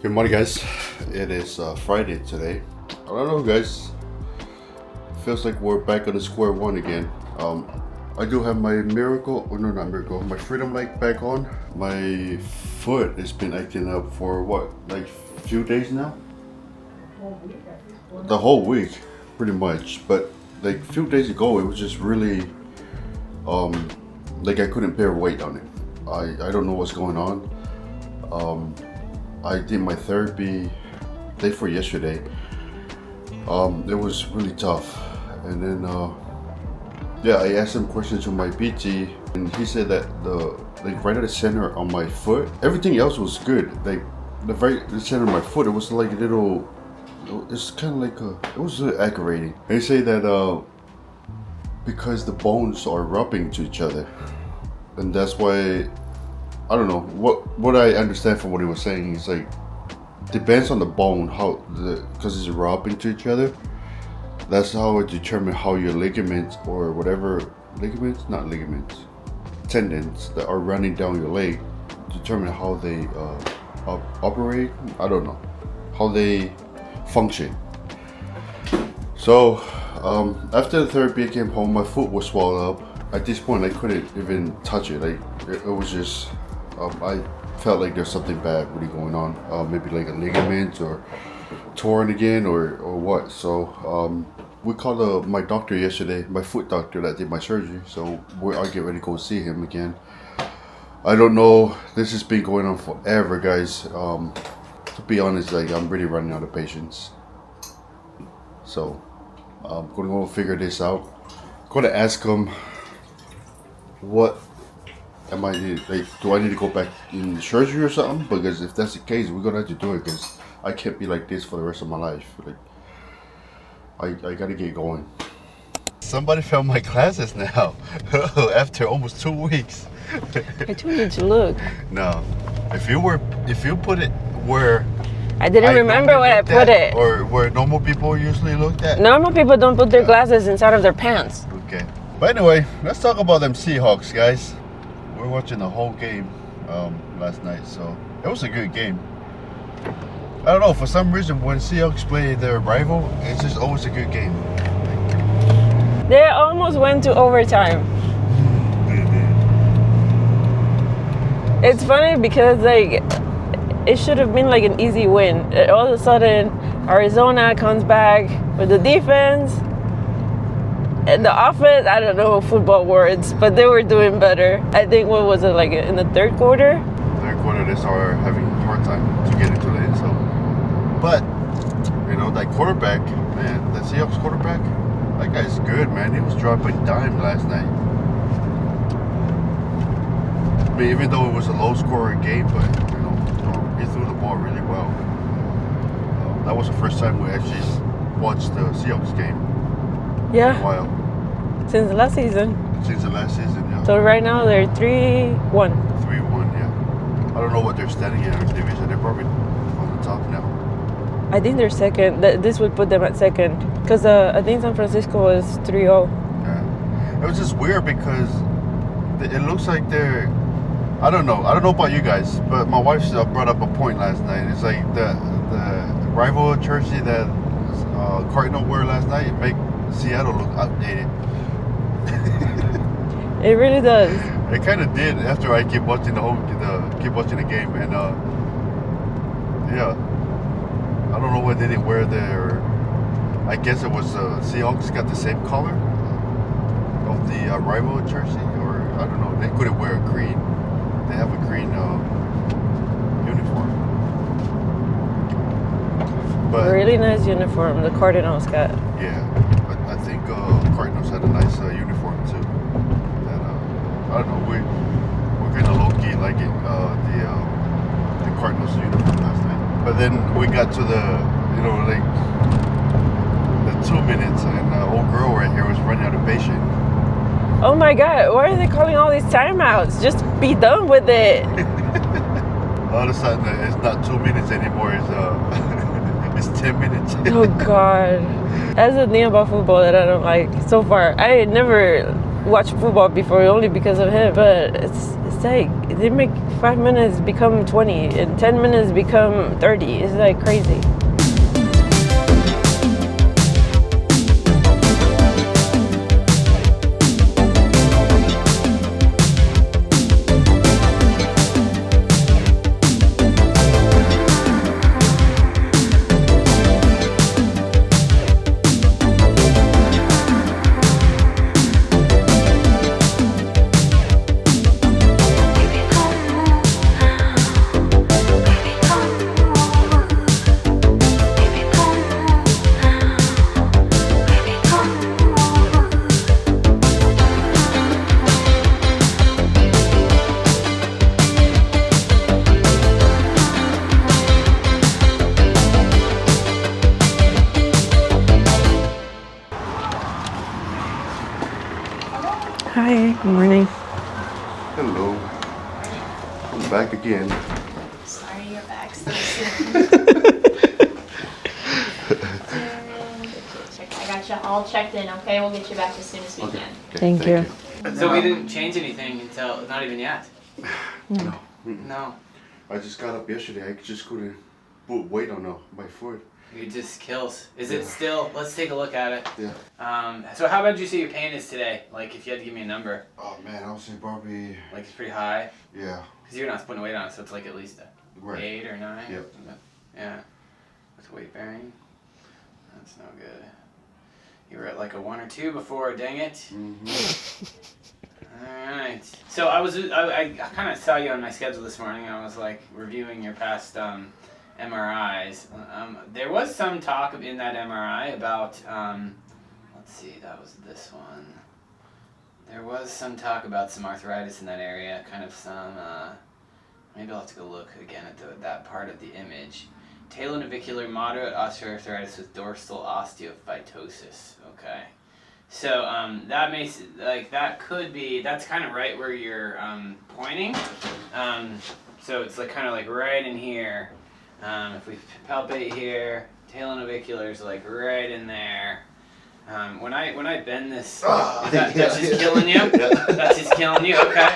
Good morning, guys. It is Friday today. I don't know, guys. Feels like we're back on the square one again. I do have my my freedom light back on. My foot has been acting up for like few days now? The whole week, pretty much. But like a few days ago, it was just really, like I couldn't bear weight on it. I don't know what's going on. I did my therapy day for yesterday. It was really tough, and then I asked him questions from my PT, and he said that right at the center on my foot, everything else was good. Like the center of my foot, it was like a little. It's kind of like it was really aggravating. They say that because the bones are rubbing to each other, and that's why. I don't know what I understand from what he was saying. He's like, depends on the bone because it's rubbing to each other. That's how it determines how your ligaments or whatever tendons that are running down your leg determine how they operate. I don't know how they function. So after the therapy, I came home. My foot was swelled up. At this point, I couldn't even touch it. Like it was just. I felt like there's something bad really going on. Maybe like a ligament or torn again or what. So we called my doctor yesterday, my foot doctor that did my surgery. So I'll get ready to go see him again. I don't know. This has been going on forever, guys. To be honest, like I'm really running out of patience. So I'm gonna go figure this out. I'm gonna ask him what. Do I need to go back in surgery or something? Because if that's the case, we're gonna have to do it. Because I can't be like this for the rest of my life. Like, I gotta get going. Somebody found my glasses now after almost 2 weeks. I told you to look. No, if you put it where I didn't remember where I put it. Or where normal people usually look at. Normal people don't put their glasses inside of their pants. Okay, but anyway, let's talk about them Seahawks, guys. We're watching the whole game last night, so it was a good game. I don't know, for some reason when Seahawks play their rival, it's just always a good game. They almost went to overtime. It's funny because like it should have been like an easy win. All of a sudden, Arizona comes back with the defense. And the offense, I don't know football words, but they were doing better. I think, what was it, like in the third quarter? Third quarter, they started having a hard time to get into the end zone. But, that quarterback, man, that Seahawks quarterback, that guy's good, man. He was dropping dime last night. I mean, even though it was a low-scoring game, but, he threw the ball really well. That was the first time we actually watched the Seahawks game. Yeah. Wow. Since the last season. Yeah. So right now they're 3-1. 3-1, yeah. I don't know what they're standing in our division. They're probably on the top now. I think they're second. This would put them at second. Because I think San Francisco is 3-0. Yeah. It was just weird because it looks like they're... I don't know about you guys, but my wife brought up a point last night. It's like the rival jersey that Cardinal wore last night, it make Seattle look outdated. It really does. It kind of did after I keep watching the game, and I don't know what they didn't wear there. I guess it was Seahawks got the same color of the rival jersey, or I don't know. They couldn't wear a green. They have a green uniform. But really nice uniform the Cardinals got. Yeah. I think Cardinals had a nice uniform too. And I don't know, we're kind of low key like it, the Cardinals uniform last night. But then we got to the 2 minutes, and the old girl right here was running out of patience. Oh my God! Why are they calling all these timeouts? Just be done with it. All of a sudden, it's not 2 minutes anymore. It's 10 minutes. Oh God. That's the thing about football that I don't like so far. I never watched football before only because of him, but it's like they make 5 minutes become 20 and 10 minutes become 30. It's like crazy. Hi, good morning. Hello. I'm back again. Sorry, you're back so soon. I got you all checked in, okay? We'll get you back as soon as we can. Okay, Thank you. So we didn't change anything until, not even yet? No. No. I just got up yesterday. I just couldn't put weight on my foot. It just kills. Is it still, let's take a look at it. Yeah. So how bad do you say your pain is today? Like if you had to give me a number. Oh man, I would say probably. Like it's pretty high? Yeah. Because you're not putting weight on it, so it's like at least a Right. 8 or 9? Yep. Yeah. With weight bearing. That's no good. You were at like a 1 or 2 before, dang it. Mm-hmm. Alright. So I kind of saw you on my schedule this morning. I was like reviewing your past MRIs. There was some talk in that MRI about, let's see, that was this one. There was some talk about some arthritis in that area, kind of some, maybe I'll have to go look again at that part of the image. Talonavicular moderate osteoarthritis with dorsal osteophytosis. Okay. So that makes, like, that could be, that's kind of right where you're pointing. So it's like kind of like right in here. If we palpate here, talonavicular is like right in there. When I bend this, that's just killing you? That's just killing you, okay.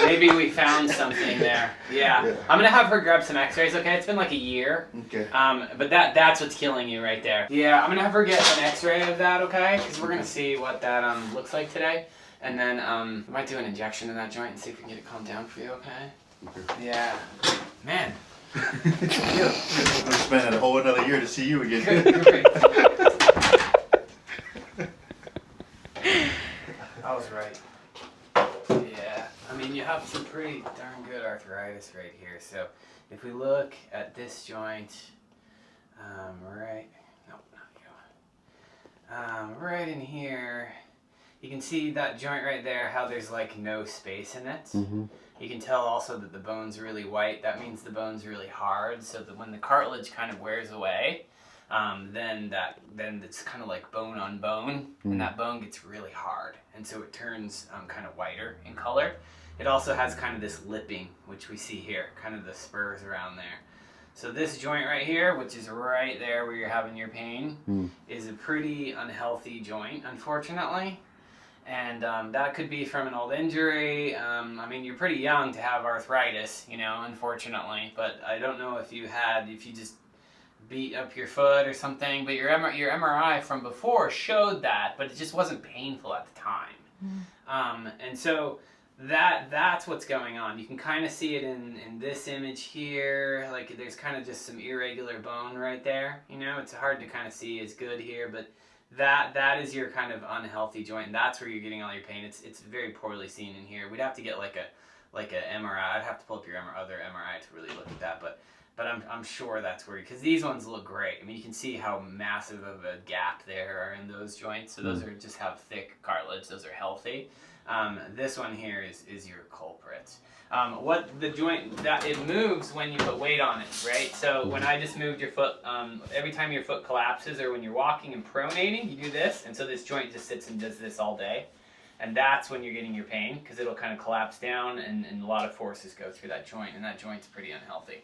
Maybe we found something there. Yeah. I'm gonna have her grab some x-rays, okay? It's been like a year. Okay. But that's what's killing you right there. Yeah, I'm gonna have her get an x-ray of that, okay? Because we're gonna see what that looks like today. And then we might do an injection in that joint and see if we can get it calmed down for you, okay? Okay. Yeah. Man. I'm gonna spend a whole another year to see you again. Great. I was right. Yeah. I mean, you have some pretty darn good arthritis right here. So if we look at this joint, right, nope, not you. Right in here, you can see that joint right there, how there's like no space in it. Mm-hmm. You can tell also that the bone's really white. That means the bone's really hard, so that when the cartilage kind of wears away, then it's kind of like bone on bone, and that bone gets really hard, and so it turns kind of whiter in color. It also has kind of this lipping, which we see here, kind of the spurs around there. So this joint right here, which is right there where you're having your pain, is a pretty unhealthy joint, unfortunately. And that could be from an old injury. I mean, you're pretty young to have arthritis, you know, unfortunately. But I don't know if you just beat up your foot or something. But your MRI from before showed that, but it just wasn't painful at the time. And so that's what's going on. You can kind of see it in this image here. Like there's kind of just some irregular bone right there. You know, it's hard to kind of see as good here, but that is your kind of unhealthy joint, and that's where you're getting all your pain. It's very poorly seen in here. We'd have to get like a MRI. I'd have to pull up your other MRI to really look at that, but I'm sure that's where, because these ones look great. I mean, you can see how massive of a gap there are in those joints. So those are just have thick cartilage. Those are healthy. This one here is your culprit. What the joint, that it moves when you put weight on it, right? So when I just moved your foot, every time your foot collapses or when you're walking and pronating, you do this, and so this joint just sits and does this all day. And that's when you're getting your pain, because it'll kind of collapse down and a lot of forces go through that joint, and that joint's pretty unhealthy.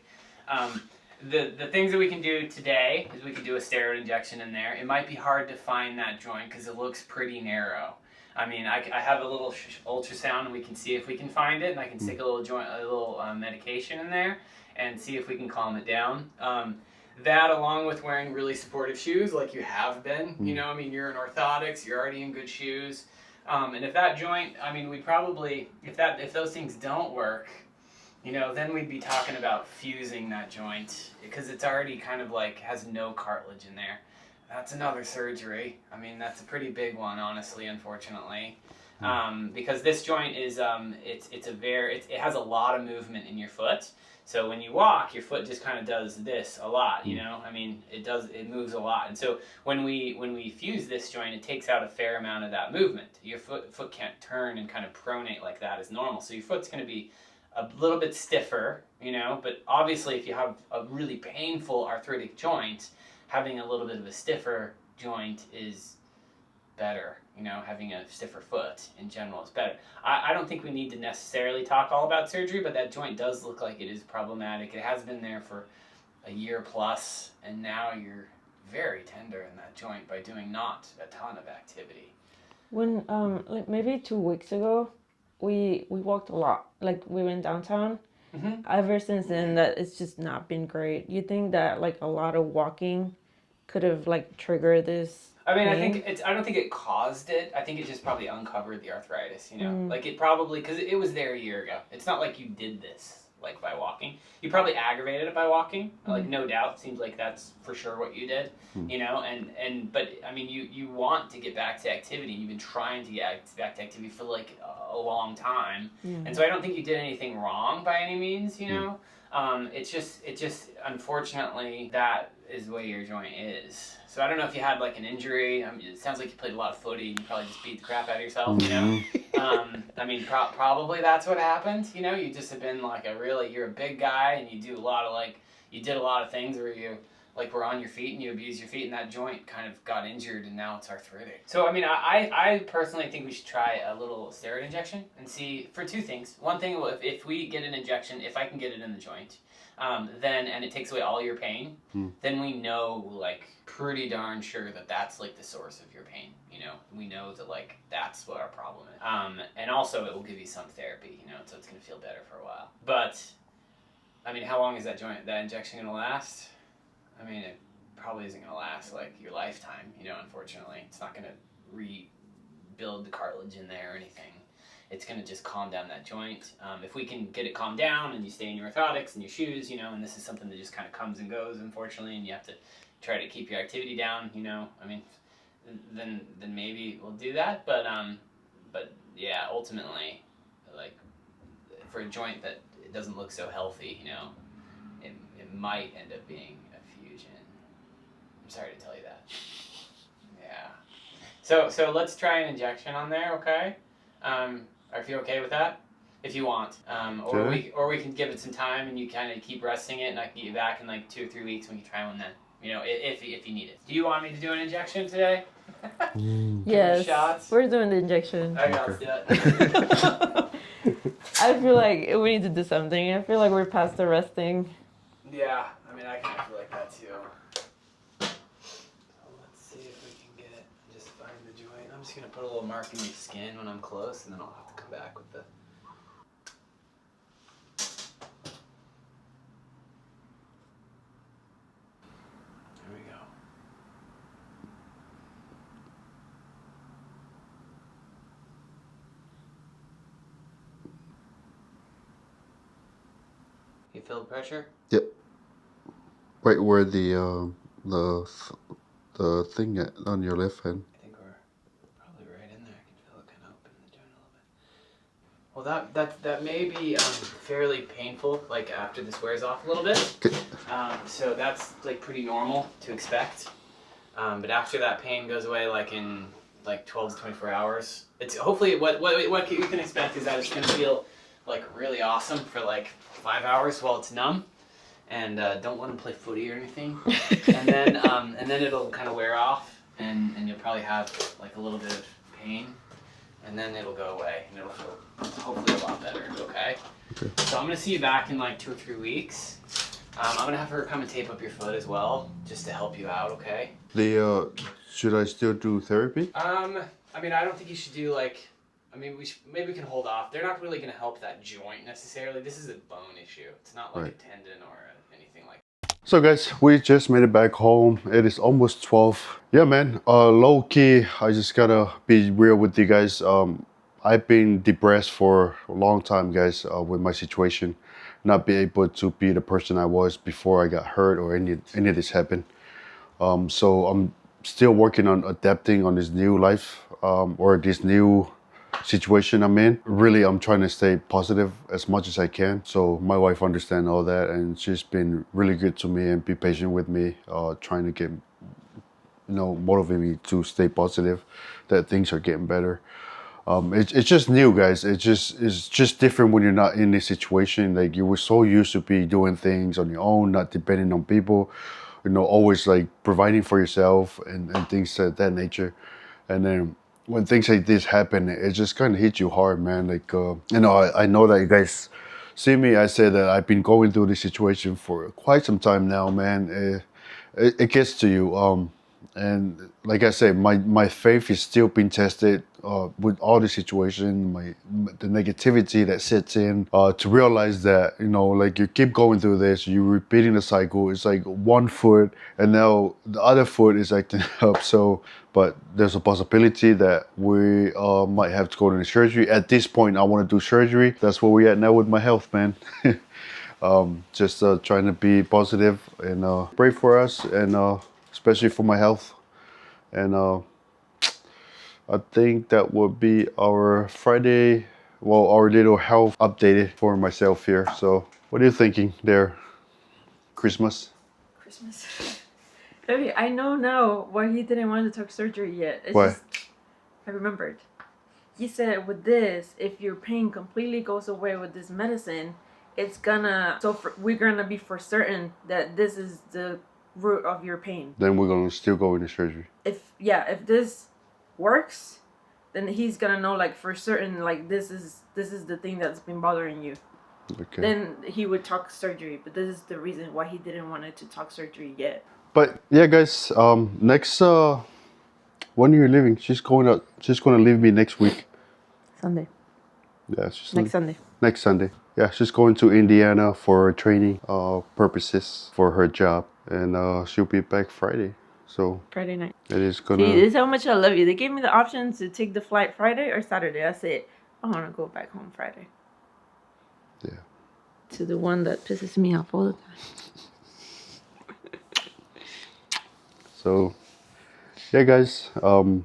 The things that we can do today is we can do a steroid injection in there. It might be hard to find that joint because it looks pretty narrow. I mean, I have a little ultrasound and we can see if we can find it, and I can stick a little medication in there and see if we can calm it down. That along with wearing really supportive shoes like you have been, you know, I mean, you're in orthotics, you're already in good shoes. And if that joint, I mean, we probably, if those things don't work, you know, then we'd be talking about fusing that joint because it's already kind of like has no cartilage in there. That's another surgery. I mean, that's a pretty big one, honestly, unfortunately. Because this joint is, it has a lot of movement in your foot. So when you walk, your foot just kind of does this a lot, you know? I mean, it moves a lot. And so when we fuse this joint, it takes out a fair amount of that movement. Your foot can't turn and kind of pronate like that as normal. So your foot's going to be a little bit stiffer, you know? But obviously, if you have a really painful arthritic joint, having a little bit of a stiffer joint is better. You know, having a stiffer foot in general is better. I don't think we need to necessarily talk all about surgery, but that joint does look like it is problematic. It has been there for a year plus, and now you're very tender in that joint by doing not a ton of activity. When like maybe 2 weeks ago, we walked a lot. Like we went downtown. Mm-hmm. Ever since then, that it's just not been great. You think that like a lot of walking could have like triggered this? I mean, pain? I don't think it caused it. I think it just probably uncovered the arthritis, you know? Like it probably, because it was there a year ago. It's not like you did this, like by walking. You probably aggravated it by walking. Like no doubt, seems like that's for sure what you did, you know? But I mean, you want to get back to activity. You've been trying to get back to activity for like a long time. And so I don't think you did anything wrong by any means, you know? It's just unfortunately that is the way your joint is. So I don't know if you had like an injury. I mean, it sounds like you played a lot of footy and you probably just beat the crap out of yourself, you know? I mean, probably that's what happened, you know? You just have been like you're a big guy and you did a lot of things where you like were on your feet and you abused your feet and that joint kind of got injured and now it's arthritic. So I mean, I personally think we should try a little steroid injection and see for two things. One thing, if we get an injection, if I can get it in the joint, then and it takes away all your pain, then we know like pretty darn sure that that's like the source of your pain. You know, we know that like that's what our problem is. And also it will give you some therapy, you know, so it's gonna feel better for a while. But I mean, how long is that injection gonna last? I mean, it probably isn't gonna last like your lifetime, you know, unfortunately. It's not gonna rebuild the cartilage in there or anything. It's gonna just calm down that joint. If we can get it calmed down and you stay in your orthotics and your shoes, you know, and this is something that just kind of comes and goes, unfortunately, and you have to try to keep your activity down, you know, I mean, then maybe we'll do that. But yeah, ultimately, like for a joint that it doesn't look so healthy, you know, it might end up being a fusion. I'm sorry to tell you that. Yeah. So let's try an injection on there, okay? Are you okay with that? If you want, or we can give it some time and you kind of keep resting it, and I can get you back in like 2 or 3 weeks when you try one then. You know, if you need it. Do you want me to do an injection today? Yes. Shots? We're doing the injection. Okay, let's do it. I feel like we need to do something. I feel like we're past the resting. Yeah, I mean, I kind of feel like that too. So let's see if we can get it. Just find the joint. I'm just gonna put a little mark in your skin when I'm close, and then I'll have to come back with the. There we go. You feel the pressure? Yep. Right where the thing on your left hand. I think we're probably right in there. I can feel it kind of open the joint a little bit. Well, that may be fairly painful, like after this wears off a little bit. Okay. So that's like pretty normal to expect. But after that pain goes away, like in like 12 to 24 hours, it's hopefully what you can expect is that it's gonna feel like really awesome for like 5 hours while it's numb. And don't let them play footy or anything. And then it'll kind of wear off, and you'll probably have like a little bit of pain, and then it'll go away, and it'll feel hopefully a lot better. Okay. So I'm gonna see you back in like 2 or 3 weeks. I'm gonna have her come and tape up your foot as well, just to help you out. Okay. Should I still do therapy? I mean, I don't think you should do like. I mean, maybe we can hold off. They're not really going to help that joint necessarily. This is a bone issue. It's not like Right. a tendon or anything like. So guys, we just made it back home. It is almost 12. Yeah, man. Low key, I just gotta be real with you guys. I've been depressed for a long time, guys, with my situation, not be able to be the person I was before I got hurt or any of this happened. So I'm still working on adapting on this new life, or this new situation I'm in. Really, I'm trying to stay positive as much as I can. So my wife understands all that, and she's been really good to me and be patient with me, trying to get, motivate me to stay positive, that things are getting better. It's just new, guys. It's just different when you're not in this situation. Like, you were so used to be doing things on your own, not depending on people, always like providing for yourself and things of that nature. And then when things like this happen, it just kind of hits you hard, man. Like, I know that you guys see me. I said that I've been going through this situation for quite some time now, man. It gets to you. And like I said, my faith is still being tested with all the situation, the negativity that sets in, to realize that, like, you keep going through this, you're repeating the cycle. It's like one foot and now the other foot is acting up. So, but there's a possibility that we might have to go to the surgery. At this point, I want to do surgery. That's where we're at now with my health, man. Just trying to be positive and pray for us, and especially for my health. And I think that would be our Friday, our little health updated for myself here. So what are you thinking there, Christmas? Christmas. Okay, I know now why he didn't want to talk surgery yet. It's Why? just, I remembered. He said with this, if your pain completely goes away with this medicine, it's gonna, we're gonna be for certain that this is the root of your pain. Then we're gonna still go into surgery. If this works, then he's gonna know, like, for certain, like, this is the thing that's been bothering you. Okay. Then he would talk surgery, but this is the reason why he didn't want it to talk surgery yet. But yeah, guys, next when are you leaving? She's gonna leave me next week. Sunday. Yeah, she's Next Sunday. Next Sunday. Yeah, she's going to Indiana for training purposes for her job, and she'll be back Friday. So Friday night. it is gonna. See, this is how much I love you. They gave me the option to take the flight Friday or Saturday. I said, I want to go back home Friday. Yeah. To the one that pisses me off all the time. So, yeah, guys. You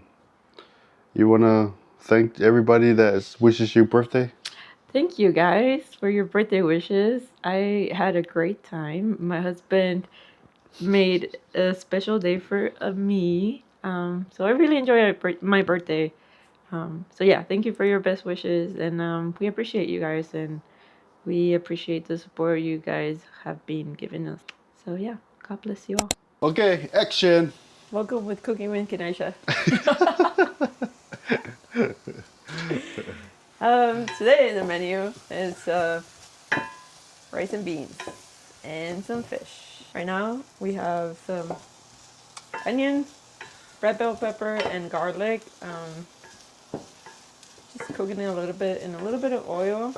wanna thank everybody that wishes you birthday? Thank you guys for your birthday wishes. I had a great time. My husband made a special day for me. So I really enjoyed my birthday. So yeah, thank you for your best wishes, and we appreciate you guys, and we appreciate the support you guys have been giving us. So yeah, God bless you all. Okay, action. Welcome with Cooking with Kinaisha. Today the menu is rice and beans and some fish. Right now we have some onion, red bell pepper, and garlic. Just cooking it a little bit in a little bit of oil.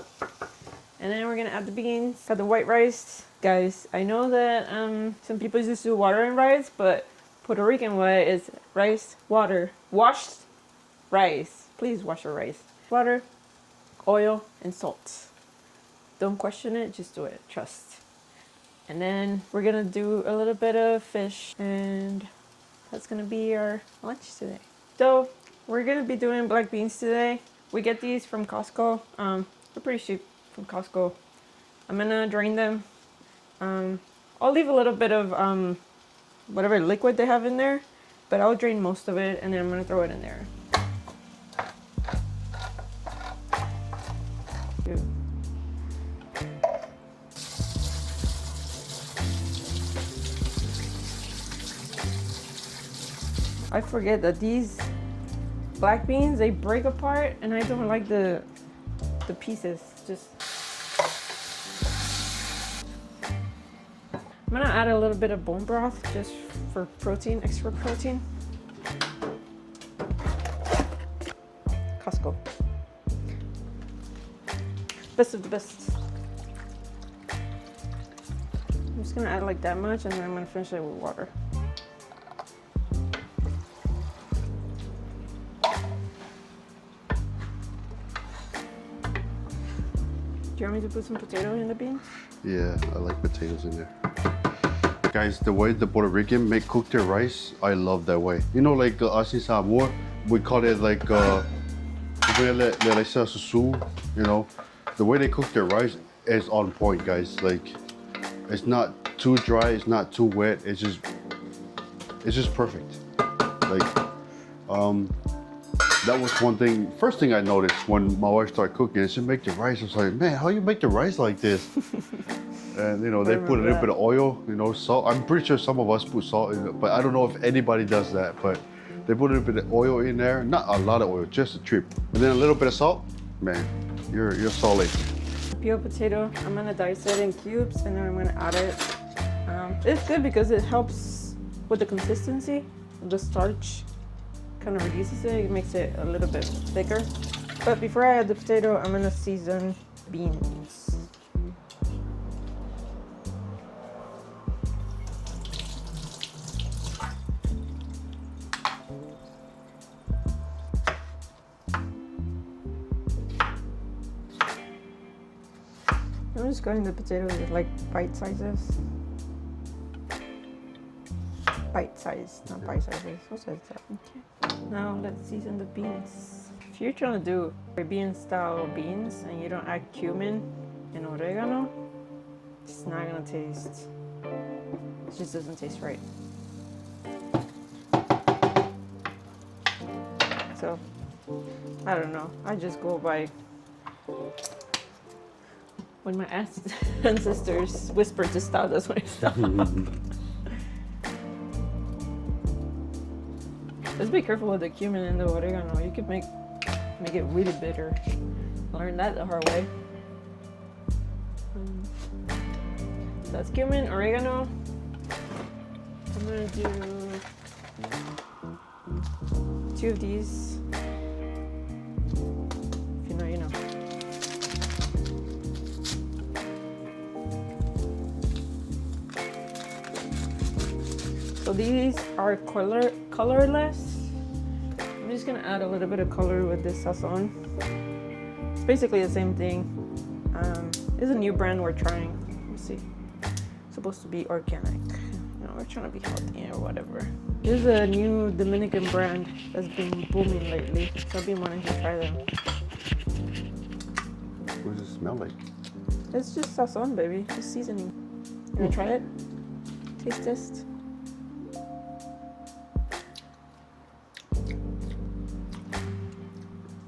And then we're gonna add the beans. Got the white rice. Guys, I know that some people just do water and rice, but Puerto Rican way is rice, water, washed rice. Please wash your rice. Water, oil, and salt. Don't question it, just do it. Trust. And then we're gonna do a little bit of fish, and that's gonna be our lunch today. So we're gonna be doing black beans today. We get these from Costco. They're pretty cheap from Costco. I'm gonna drain them. I'll leave a little bit of whatever liquid they have in there, but I'll drain most of it, and then I'm gonna throw it in there. I forget that these black beans, they break apart, and I don't like the pieces. Just I'm gonna add a little bit of bone broth just for protein, extra protein. Best of the best. I'm just gonna add like that much, and then I'm gonna finish it with water. Do you want me to put some potato in the beans? Yeah, I like potatoes in there. Guys, the way the Puerto Rican cook their rice, I love that way. You know, like us in Samoa, we call it like you know, the way they cook their rice is on point, guys. Like, it's not too dry, it's not too wet. It's just perfect. Like, that was one thing. First thing I noticed when my wife started cooking, she make the rice. I was like, man, how you make the rice like this? And you know, they put a little bit of oil, you know, salt. I'm pretty sure some of us put salt in it, but I don't know if anybody does that. But they put a little bit of oil in there, not a lot of oil, just a trip, and then a little bit of salt. Man, you're solid. Peeled potato, I'm gonna dice it in cubes, and then I'm gonna add it. It's good because it helps with the consistency. The starch kind of reduces it. It makes it a little bit thicker. But before I add the potato, I'm gonna season beans. I'm just cutting the potatoes with like bite sizes. Bite size, not bite sizes. What size is that? Okay. Now let's season the beans. If you're trying to do Caribbean style beans and you don't add cumin and oregano, it's not gonna taste. It just doesn't taste right. So I don't know. I just go by when my ancestors whispered to stop, that's when I stop. Just be careful with the cumin and the oregano. You could make it really bitter. Learn that the hard way. So that's cumin, oregano. I'm gonna do 2 of these. If you know, you know. So these are colorless. I'm just gonna add a little bit of color with this sazon. It's basically the same thing. It's a new brand we're trying. Let's see. It's supposed to be organic. You know, we're trying to be healthy or whatever. This is a new Dominican brand that's been booming lately. So I've been wanting to try them. What does it smell like? It's just sazon, baby. Just seasoning. You wanna try it? Taste test.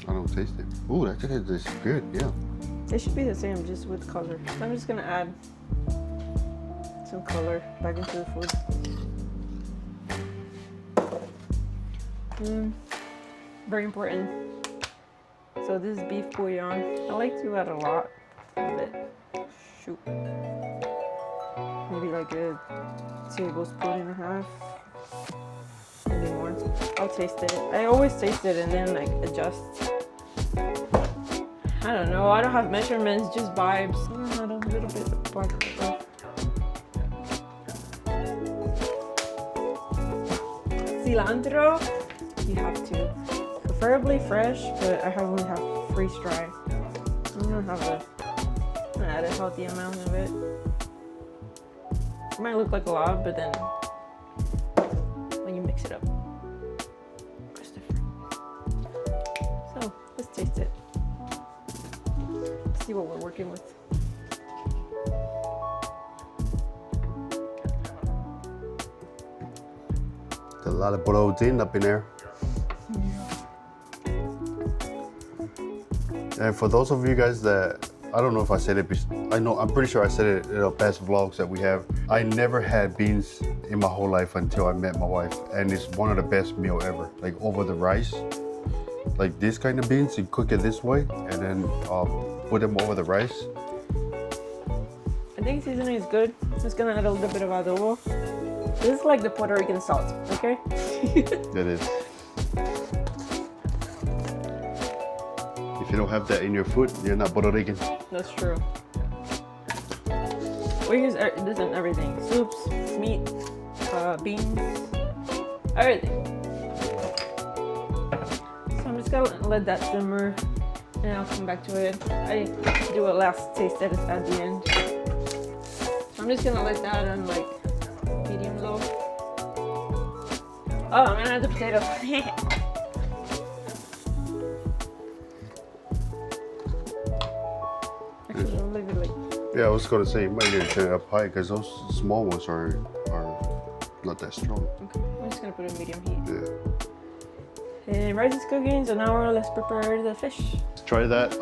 I don't taste it. Ooh, that tastes good, yeah. It should be the same, just with color. So I'm just gonna add some color back into the food. Very important. So this is beef bouillon. I like to add a lot of it. Shoot. Maybe like a tablespoon and a half. Maybe more. I'll taste it. I always taste it and then like adjust. I don't know. I don't have measurements, just vibes. Add a little bit of black pepper. Cilantro, you have to. Preferably fresh, but I only have freeze dry. I'm gonna add a healthy amount of it. It might look like a lot, but then when you mix it up, it's different. So let's taste it. See what we're working with. There's a lot of protein up in there. And for those of you guys that, I don't know if I said it, I'm pretty sure I said it in the past vlogs that we have. I never had beans in my whole life until I met my wife. And it's one of the best meal ever. Like over the rice, like this kind of beans, you cook it this way and then put them over the rice. I think seasoning is good. I'm just gonna add a little bit of adobo. This is like the Puerto Rican salt, okay? It is. If If you don't have that in your food, you're not Puerto Rican. That's true. We use this in everything: soups, meat, beans, everything. So I'm just gonna let that simmer, and I'll come back to it. I do a last taste test at the end. So I'm just gonna let that on like medium low. Oh, I'm gonna add the potato. Actually, I'll leave it like. Yeah, I was gonna say you might need to turn it up high because those small ones are not that strong. Okay, I'm just gonna put it in medium heat. Yeah. And rice is cooking, so now let's prepare the fish. Try that.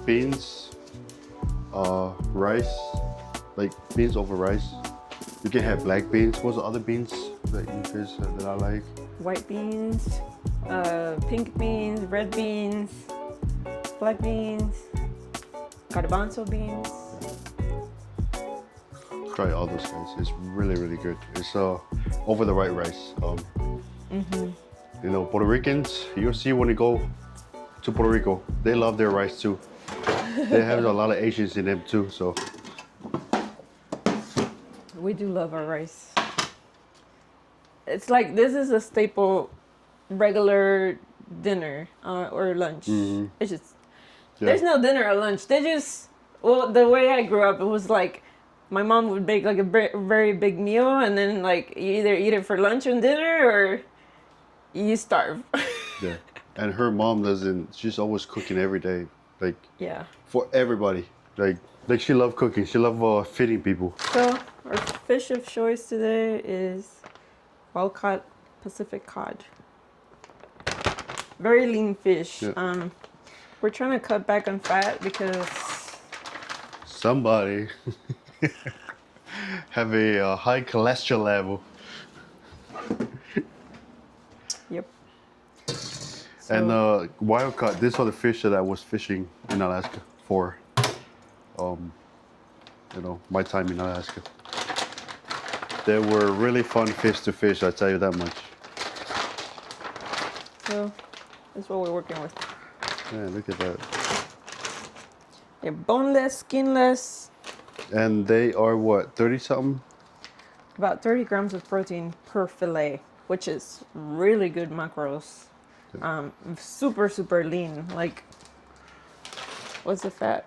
Beans, rice, like beans over rice. You can have black beans. What's the other beans that you guys that I like? White beans, pink beans, red beans, black beans, garbanzo beans. Try all those guys. It's really, really good. It's over the white rice. You know, Puerto Ricans, you'll see when you go to Puerto Rico, they love their rice too. They have a lot of Asians in them too, so. We do love our rice. It's like this is a staple, regular dinner or lunch. It's just there's no dinner or lunch. They just the way I grew up, it was like my mom would bake like a very big meal, and then like you either eat it for lunch and dinner or you starve. Yeah, and her mom doesn't. She's always cooking every day, like Yeah. for everybody. Like she loves cooking. She loves feeding people. So our fish of choice today is wild caught Pacific cod. Very lean fish. Yeah. We're trying to cut back on fat because Somebody have a high cholesterol level. yep. And wild caught. These are the fish that I was fishing in Alaska for. You know, my time in Alaska. They were really fun fish to fish. I tell you that much. So that's what we're working with. Yeah, look at that. They're boneless, skinless. And they are what, 30 something? About 30 grams of protein per fillet, which is really good macros. Super, super lean. Like, what's the fat?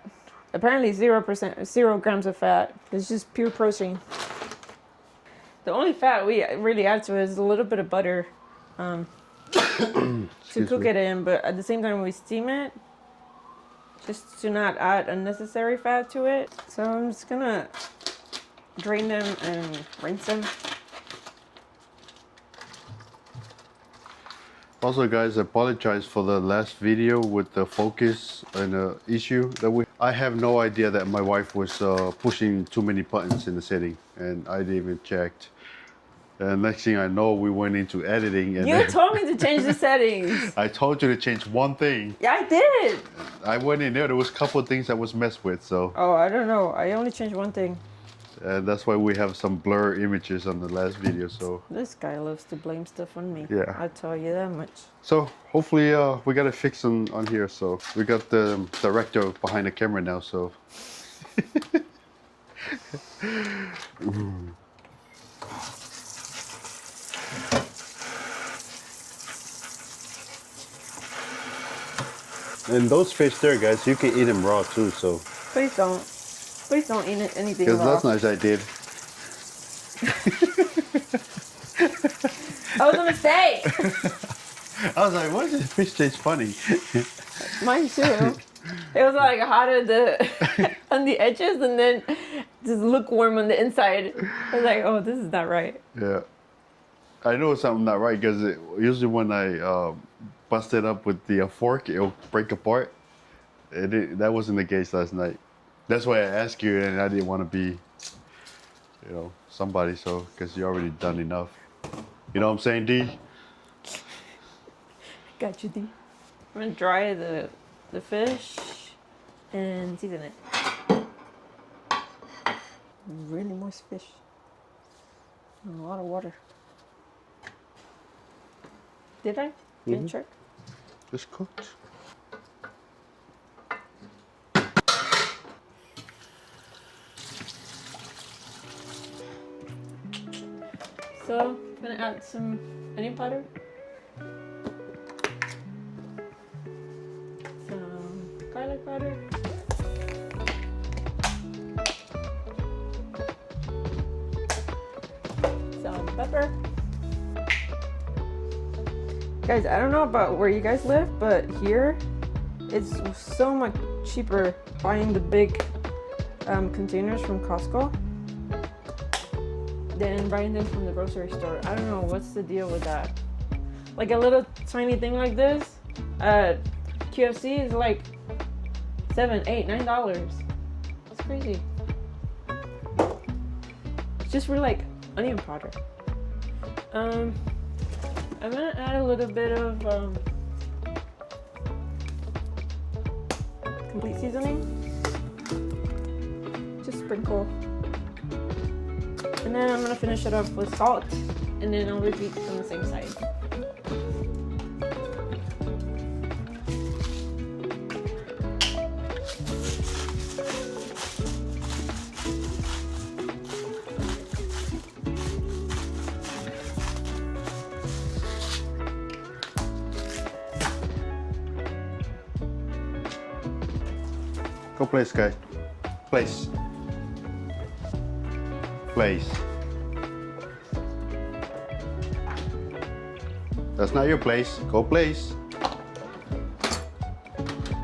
Apparently 0%, 0 grams of fat. It's just pure protein. The only fat we really add to it is a little bit of butter to cook it in, but at the same time we steam it just to not add unnecessary fat to it. So I'm just gonna drain them and rinse them. Also, guys, I apologize for the last video with the focus and the issue that I have no idea that my wife was pushing too many buttons in the setting, and I didn't even checked. And next thing I know, we went into editing. And You told me to change the settings. I told you to change one thing. Yeah, I did. I went in there was a couple of things that was messed with, so. Oh, I don't know. I only changed one thing. And that's why we have some blur images on the last video, so. This guy loves to blame stuff on me. Yeah. I tell you that much. So hopefully we got it fixed on here, so. We got the director behind the camera now, so. And those fish there, guys, you can eat them raw too, so. Please don't. Please don't eat anything Because raw. last night I did. That was a mistake. I was like, why does this fish taste funny? Mine too. It was like hot at the on the edges and then just lukewarm on the inside. I was like, oh, this is not right. Yeah. I know something not right because usually when I bust it up with the fork, it'll break apart. That wasn't the case last night. That's why I asked you, and I didn't want to be, somebody, so, because you already done enough. You know what I'm saying, D? Got you, D. I'm gonna dry the fish and season it. Really moist fish. And a lot of water. Did I? Didn't check? Just cooked. So I'm gonna add some onion powder. Some garlic powder. Some pepper. Guys, I don't know about where you guys live, but here it's so much cheaper buying the big containers from Costco than buying them from the grocery store. I don't know what's the deal with that. Like a little tiny thing like this at QFC is like $7, $8, $9. That's crazy. It's just for like onion powder. I'm gonna add a little bit of complete seasoning. Just sprinkle. And then I'm gonna finish it up with salt, and then I'll repeat on the same side. Go place, guys. Place. Place. That's not your place. Go place.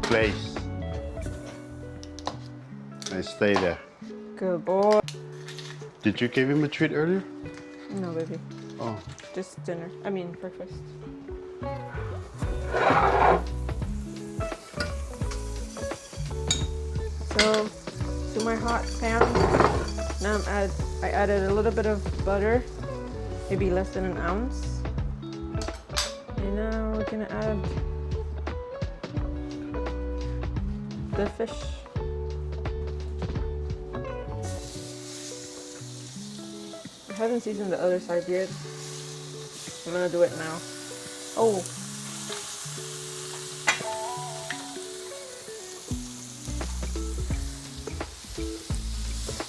Place. And stay there. Good boy. Did you give him a treat earlier? No, baby. Oh. Just dinner. I mean, breakfast. So, to my hot pan, now I added a little bit of butter, maybe less than an ounce. And now we're gonna add the fish. I haven't seasoned the other side yet. I'm gonna do it now. Oh.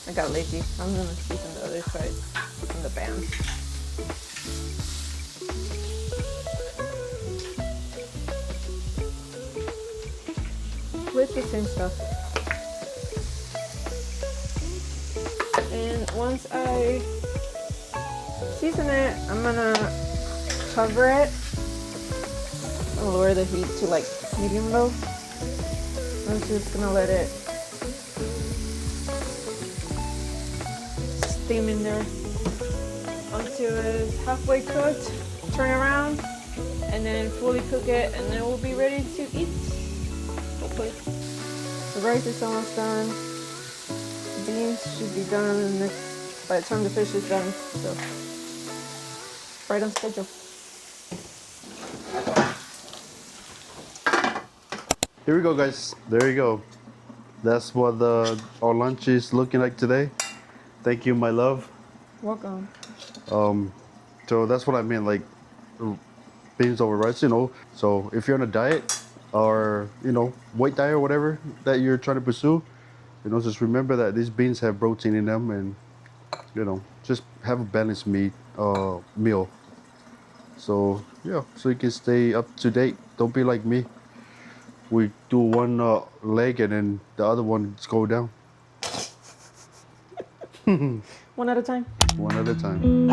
I got lazy. I'm gonna season the other side in the pan. With the same stuff. And once I season it, I'm gonna cover it and lower the heat to like medium low. I'm just gonna let it steam in there until it's halfway cooked. Turn around and then fully cook it, and then we'll be ready to eat. Hopefully. The rice is almost done. The beans should be done by the time the fish is done. So right on schedule. Here we go, guys. There you go. That's what our lunch is looking like today. Thank you, my love. Welcome. So that's what I mean, like beans over rice, you know. So if you're on a diet or, you know, weight diet or whatever that you're trying to pursue, you know, just remember that these beans have protein in them, and, you know, just have a balanced meal. So yeah, so you can stay up to date. Don't be like me. We do one leg and then the other ones go down. One at a time. One at a time.